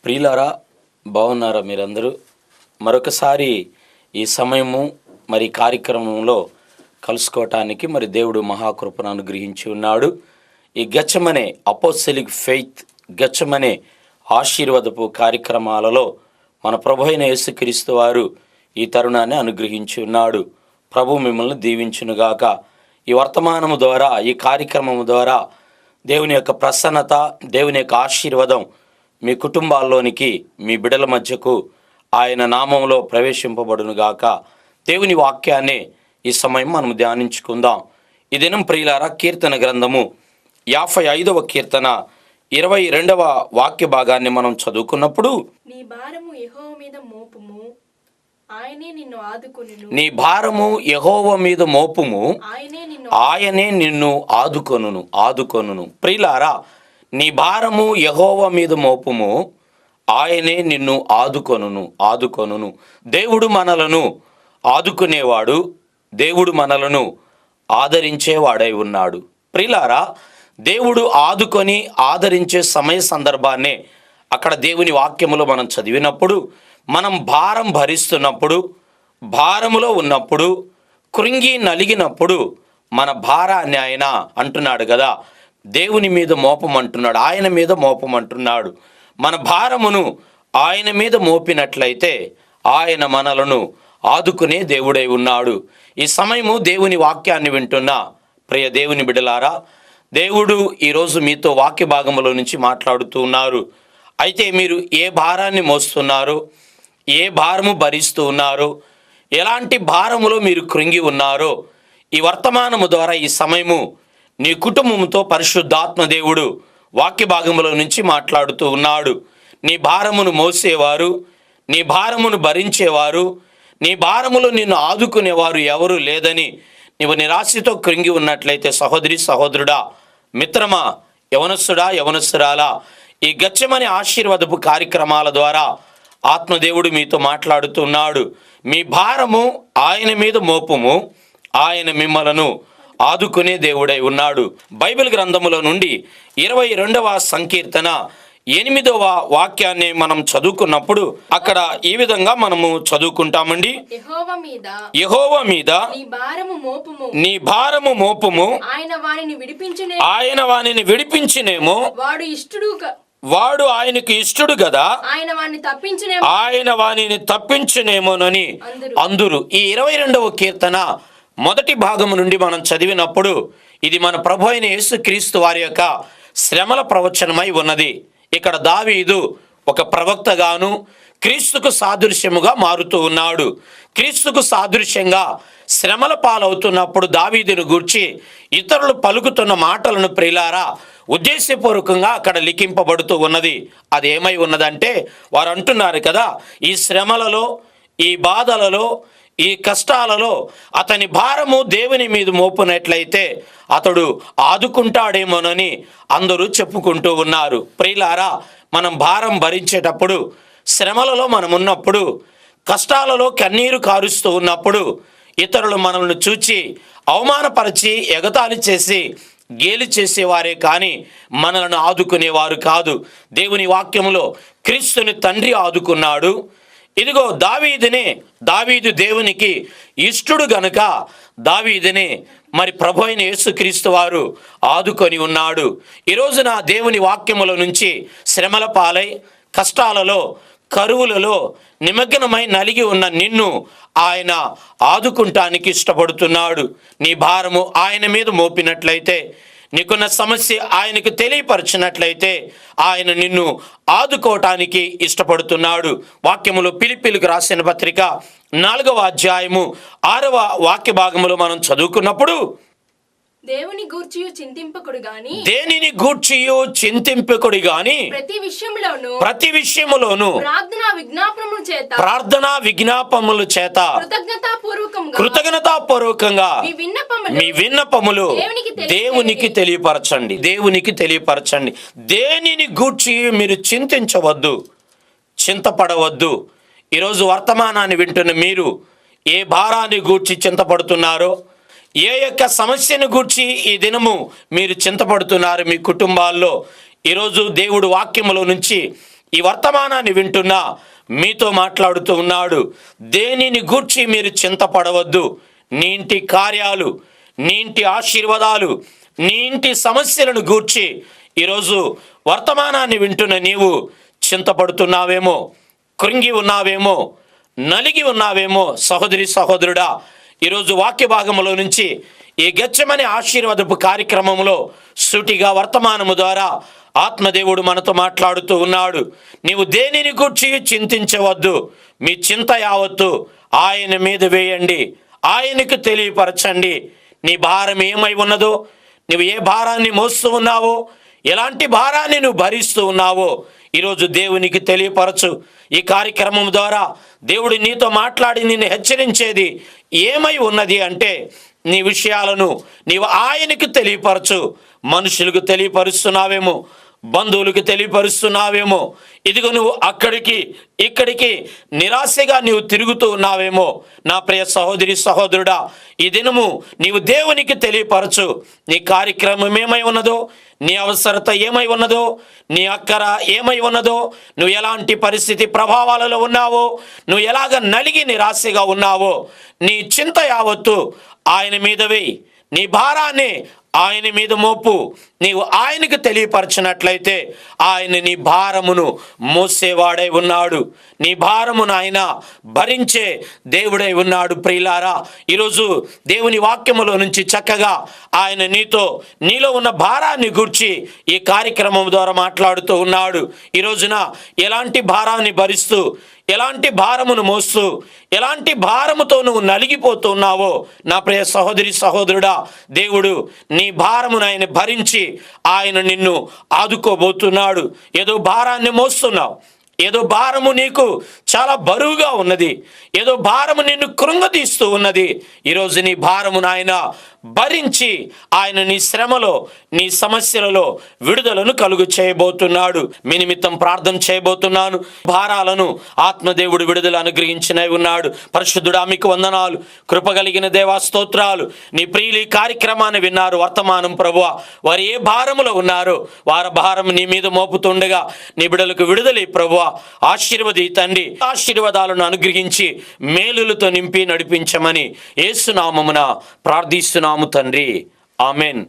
ప్రియులారా, బాగున్నారా మీరందరూ? మరొకసారి ఈ సమయము కార్యక్రమంలో కలుసుకోవటానికి దేవుడు మహాకృపను అనుగ్రహించి ఉన్నాడు. ఈ గెత్సెమనే అపోస్టలిక్ ఫెయిత్, గెత్సెమనే ఆశీర్వాదపు కార్యక్రమాలలో మన ప్రభు అయిన యేసుక్రీస్తు వారు ఈ తరుణాన్ని అనుగ్రహించి ఉన్నాడు. ప్రభు మిమ్మల్ని దీవించునుగాక. ఈ వర్తమానము ద్వారా, ఈ కార్యక్రమము ద్వారా దేవుని యొక్క ప్రసన్నత, దేవుని యొక్క ఆశీర్వాదం మీ కుటుంబాల్లోనికి, మీ బిడ్డల మధ్యకు ఆయన నామంలో ప్రవేశింపబడునుగాక. దేవుని వాక్యాన్ని ఈ సమయం మనం ధ్యానించుకుందాం. ఈ దినం ప్రియులారా, కీర్తన గ్రంథము 55వ కీర్తన 22వ వాక్య భాగాన్ని మనం చదువుకున్నప్పుడు, నీ భారము యెహోవా మీద మోపుము, ఆయనే నిన్ను ఆదుకొనును. నీ భారము యెహోవా మీద మోపుము, ఆయనే నిన్ను ఆదుకొనును. ప్రియులారా, నీ భారము యెహోవా మీద మోపుము, ఆయనే నిన్ను ఆదుకొనును. దేవుడు మనలను ఆదుకునేవాడు, దేవుడు మనలను ఆదరించేవాడై ఉన్నాడు. ప్రియులారా, దేవుడు ఆదుకొని ఆదరించే సమయ సందర్భాన్నే అక్కడ దేవుని వాక్యములో మనం చదివినప్పుడు, మనం భారం భరిస్తున్నప్పుడు, భారములో ఉన్నప్పుడు, కృంగి నలిగినప్పుడు మన భారాన్ని ఆయన అంటున్నాడు కదా, దేవుని మీద మోపమంటున్నాడు, ఆయన మీద మోపమంటున్నాడు. మన భారమును ఆయన మీద మోపినట్లయితే ఆయన మనలను ఆదుకునే దేవుడై ఉన్నాడు. ఈ సమయము దేవుని వాక్యాన్ని వింటున్న ప్రియ దేవుని బిడ్డలారా, దేవుడు ఈరోజు మీతో వాక్య భాగములో నుంచి మాట్లాడుతూ ఉన్నారు. అయితే మీరు ఏ భారాన్ని మోస్తున్నారో, ఏ భారము భరిస్తూ ఉన్నారో, ఎలాంటి భారములో మీరు కృంగి ఉన్నారో, ఈ వర్తమానము ద్వారా ఈ సమయము నీ కుటుంబంతో పరిశుద్ధాత్మ దేవుడు వాక్య భాగములో నుంచి మాట్లాడుతూ ఉన్నాడు. నీ భారమును మోసేవారు, నీ భారమును భరించేవారు, నీ భారములో నిన్ను ఆదుకునేవారు ఎవరు లేదని నీవు నిరాశతో కృంగి ఉన్నట్లయితే, సహోదరి సహోదరుడా, మిత్రమా, యవనస్తుడా యవనస్తురాలా, ఈ గెత్సెమనే ఆశీర్వాదపు కార్యక్రమాల ద్వారా ఆత్మదేవుడు మీతో మాట్లాడుతున్నాడు. మీ భారము ఆయన మీద మోపుము, ఆయన మిమ్మలను ఆదుకునే దేవుడై ఉన్నాడు. బైబిల్ గ్రంథములో నుండి 22వ సంకీర్తన 8వ వాక్యాన్ని మనం చదువుకున్నప్పుడు అక్కడ ఈ విధంగా మనము చదువుకుంటామండి. యెహోవా మీద నీ భారము మోపుము, ఆయన వానిని విడిపించినేమో, వాడు ఆయనకు ఇష్టడు కదా, ఆయన వానిని తప్పించునేమోనని అందురు. ఈ 22వ కీర్తన మొదటి భాగము నుండి మనం చదివినప్పుడు ఇది మన ప్రభు అయిన యేసుక్రీస్తు వారి యొక్క శ్రమల ప్రవచనమై ఉన్నది. ఇక్కడ దావీదు ఒక ప్రవక్తగాను క్రీస్తుకు సాదృశ్యముగా మారుతూ ఉన్నాడు. క్రీస్తుకు సాదృశ్యంగా శ్రమల పాలవుతున్నప్పుడు దావీదును గూర్చి ఇతరులు పలుకుతున్న మాటలను ప్రియులారా ఉద్దేశపూర్వకంగా అక్కడ లిఖింపబడుతూ ఉన్నది. అది ఏమై ఉన్నదంటే, వారు అంటున్నారు కదా, ఈ శ్రమలలో, ఈ బాధలలో, ఈ కష్టాలలో అతని భారము దేవుని మీద మోపునట్లయితే అతడు ఆదుకుంటాడేమోనని అందరూ చెప్పుకుంటూ ఉన్నారు. ప్రియులారా, మనం భారం భరించేటప్పుడు, శ్రమలలో మనం ఉన్నప్పుడు, కష్టాలలో కన్నీరు కారుస్తూ ఉన్నప్పుడు ఇతరులు మనల్ని చూచి అవమానపరిచి ఎగతాళి చేసి గేలి చేసేవారే కానీ మనలను ఆదుకునేవారు కాదు. దేవుని వాక్యములో క్రీస్తుని తండ్రి ఆదుకున్నాడు. ఇదిగో దావీదు దేవునికి ఇష్టడు గనుక దావీదునే ప్రభు అయిన యేసుక్రీస్తు వారు ఆదుకొని ఉన్నాడు. ఈరోజున దేవుని వాక్యముల నుంచి శ్రమల పాలై, కష్టాలలో, కరువులలో నిమగ్నమై నలిగి ఉన్న నిన్ను ఆయన ఆదుకుంటానికి ఇష్టపడుతున్నాడు. నీ భారము ఆయన మీద మోపినట్లయితే, నీకున్న సమస్య ఆయనకు తెలియపరిచినట్లయితే ఆయన నిన్ను ఆదుకోవటానికి ఇష్టపడుతున్నాడు. వాక్యములో ఫిలిప్పీయులకు రాసిన పత్రిక 4వ అధ్యాయము 6వ వాక్య భాగములో మనం చదువుకున్నప్పుడు, దేనిని గూర్చియు చింతింపకుడి గాని ప్రతి విషయములోను ప్రార్థనా విజ్ఞాపముల చేత కృతజ్ఞతాపూర్వకంగా మీ విన్నపములు దేవునికి తెలియపరచండి. దేనిని గూర్చి మీరు చింతించవద్దు, చింతపడవద్దు. ఈరోజు వర్తమానాన్ని వింటున్న మీరు ఏ భారాన్ని గూర్చి చింతపడుతున్నారో, ఏ యొక్క సమస్యను గూర్చి ఈ దినము మీరు చింతపడుతున్నారు మీ కుటుంబాల్లో, ఈరోజు దేవుడు వాక్యములో నుంచి ఈ వర్తమానాన్ని వింటున్నా మీతో మాట్లాడుతూ ఉన్నాడు. దేనిని గూర్చి మీరు చింతపడవద్దు. నీ ఇంటి కార్యాలు, నీ ఇంటి ఆశీర్వాదాలు, నీ ఇంటి సమస్యలను గూర్చి ఈరోజు వర్తమానాన్ని వింటున్న నీవు చింతపడుతున్నావేమో, కృంగి ఉన్నావేమో, నలిగి ఉన్నావేమో. సహోదరి సహోదరుడా, ఈరోజు వాక్య భాగంలో నుంచి ఈ గెత్సేమనే ఆశీర్వాదపు కార్యక్రమంలో సూటిగా వర్తమానము ద్వారా ఆత్మదేవుడు మనతో మాట్లాడుతూ ఉన్నాడు. నీవు దేనిని గూర్చి చింతించవద్దు. మీ చింత యావత్తు ఆయన మీద వేయండి, ఆయనకు తెలియపరచండి. నీ భారం ఏమై ఉన్నదో, నువ్వు ఏ భారాన్ని మోస్తూ ఉన్నావో, ఎలాంటి భారాన్ని నువ్వు భరిస్తూ ఉన్నావో ఈరోజు దేవునికి తెలియపరచు. ఈ కార్యక్రమం ద్వారా దేవుడు నీతో మాట్లాడి నిన్ను హెచ్చరించేది ఏమై ఉన్నది అంటే, నీ విషయాలను నీవు ఆయనకు తెలియపరచు. మనుషులకు తెలియపరుస్తున్నావేమో, బంధువులకు తెలియపరుస్తున్నావేమో, ఇదిగో నువ్వు అక్కడికి ఇక్కడికి నిరాశగా నీవు తిరుగుతూ ఉన్నావేమో. నా ప్రియ సహోదరి సహోదరుడా, ఈ దినము నీవు దేవునికి తెలియపరచు. నీ కార్యక్రమం ఏమై ఉన్నదో, నీ అవసరత ఏమై ఉన్నదో, నీ అక్కర ఏమై ఉన్నదో, నువ్వు ఎలాంటి పరిస్థితి ప్రభావాలలో ఉన్నావో, నువ్వు ఎలాగ నలిగి నిరాశగా ఉన్నావో, నీ చింత యావత్తు ఆయన మీద వేయి. నీ భారాన్ని ఆయన మీద మోపు. నీవు ఆయనకు తెలియపరచినట్లయితే ఆయన నీ భారమును మోసేవాడై ఉన్నాడు. నీ భారమును ఆయన భరించే దేవుడై ఉన్నాడు. ప్రియులారా, ఈరోజు దేవుని వాక్యములో నుంచి చక్కగా ఆయన నీలో ఉన్న భారాన్ని గూర్చి ఈ కార్యక్రమం ద్వారా మాట్లాడుతూ ఉన్నాడు. ఈ రోజున ఎలాంటి భారాన్ని భరిస్తూ, ఎలాంటి భారమును మోస్తూ, ఎలాంటి భారముతో నువ్వు నలిగిపోతున్నావో నా ప్రియ సహోదరి సహోదరుడా, దేవుడు నీ భారమును ఆయన భరించి ఆయన నిన్ను ఆదుకోబోతున్నాడు. ఏదో భారాన్ని మోస్తున్నావు, ఏదో భారము నీకు చాలా బరువుగా ఉన్నది, ఏదో భారము నిన్ను కృంగదీస్తూ ఉన్నది. ఈరోజు నీ భారమును ఆయన భరించి ఆయన నీ శ్రమలో, నీ సమస్యలలో విడుదలను కలుగు చేయబోతున్నాడు. మీ నిమిత్తం ప్రార్థన చేయబోతున్నాను. భారాలను ఆత్మదేవుడు విడుదల అనుగ్రహించినై ఉన్నాడు. పరిశుద్ధుడా, మీకు వందనాలు. కృపగలిగిన దేవా, స్తోత్రాలు. నీ ప్రియులు ఈ కార్యక్రమాన్ని విన్నారు. వర్తమానం ప్రభువా, వారు ఏ భారములో ఉన్నారో వారి భారం నీ మీద మోపుతుండగా నీ బిడ్డలకు విడుదల ప్రభువా. ఆశీర్వది తండ్రి, ఆశీర్వాదాలను అనుగ్రహించి మేలులతో నింపి నడిపించమని యేసు నామమున ప్రార్థిస్తున్నాము తండ్రి. ఆమెన్.